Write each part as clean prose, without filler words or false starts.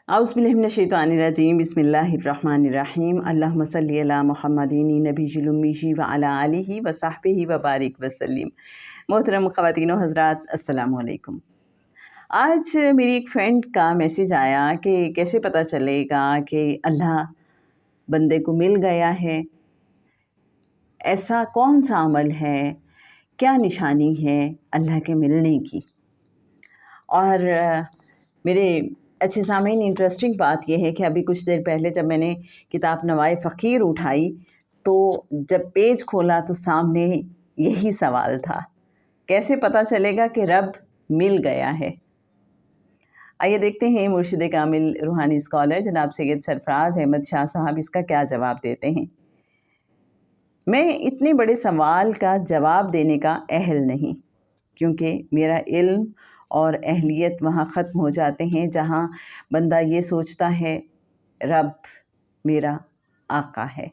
اعوذ باللہ من الشیطان الرجیم، بسم اللہ الرحمن الرحیم، اللہم صلی علی محمدین نبی الامی وعلی آلہ وصحبہ وبارک وسلم۔ محترم خواتین و حضرات، السلام علیکم۔ آج میری ایک فرینڈ کا میسیج آیا کہ کیسے پتہ چلے گا کہ اللہ بندے کو مل گیا ہے، ایسا کون سا عمل ہے، کیا نشانی ہے اللہ کے ملنے کی۔ اور میرے اچھے سامعین، انٹرسٹنگ بات یہ ہے کہ ابھی کچھ دیر پہلے جب میں نے کتاب نوائے فقیر اٹھائی تو جب پیج کھولا تو سامنے یہی سوال تھا، کیسے پتہ چلے گا کہ رب مل گیا ہے؟ آئیے دیکھتے ہیں مرشد کامل روحانی اسکالر جناب سید سرفراز احمد شاہ صاحب اس کا کیا جواب دیتے ہیں۔ میں اتنے بڑے سوال کا جواب دینے کا اہل نہیں، کیونکہ میرا علم اور اہلیت وہاں ختم ہو جاتے ہیں جہاں بندہ یہ سوچتا ہے رب میرا آقا ہے،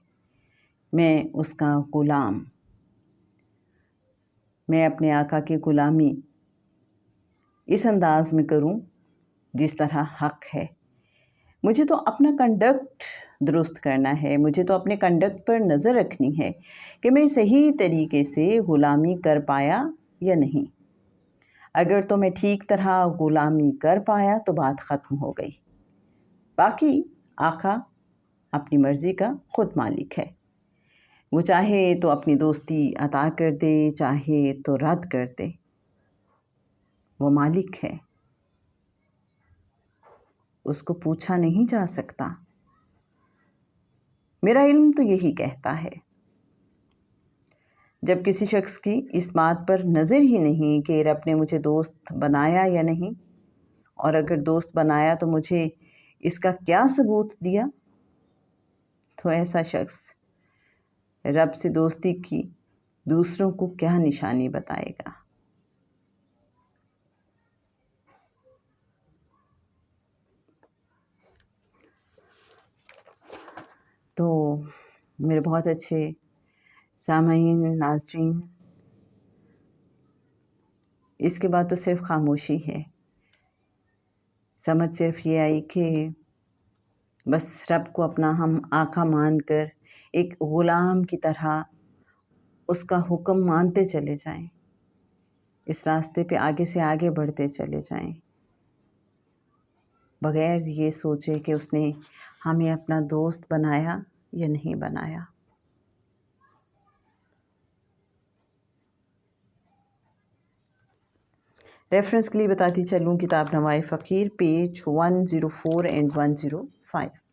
میں اس کا غلام، میں اپنے آقا کی غلامی اس انداز میں کروں جس طرح حق ہے۔ مجھے تو اپنا کنڈکٹ درست کرنا ہے، مجھے تو اپنے کنڈکٹ پر نظر رکھنی ہے کہ میں صحیح طریقے سے غلامی کر پایا یا نہیں۔ اگر تو میں ٹھیک طرح غلامی کر پایا تو بات ختم ہو گئی، باقی آقا اپنی مرضی کا خود مالک ہے، وہ چاہے تو اپنی دوستی عطا کر دے، چاہے تو رد کر دے، وہ مالک ہے، اس کو پوچھا نہیں جا سکتا۔ میرا علم تو یہی کہتا ہے، جب کسی شخص کی اس بات پر نظر ہی نہیں کہ رب نے مجھے دوست بنایا یا نہیں، اور اگر دوست بنایا تو مجھے اس کا کیا ثبوت دیا، تو ایسا شخص رب سے دوستی کی دوسروں کو کیا نشانی بتائے گا۔ تو میرے بہت اچھے سامعین، ناظرین، اس کے بعد تو صرف خاموشی ہے۔ سمجھ صرف یہ آئی کہ بس رب کو اپنا ہم آقا مان کر ایک غلام کی طرح اس کا حکم مانتے چلے جائیں، اس راستے پہ آگے سے آگے بڑھتے چلے جائیں، بغیر یہ سوچے کہ اس نے ہمیں اپنا دوست بنایا یا نہیں بنایا۔ ریفرنس کے لیے بتاتی چلوں، کتاب نوائے فقیر، پیج 104 and 105۔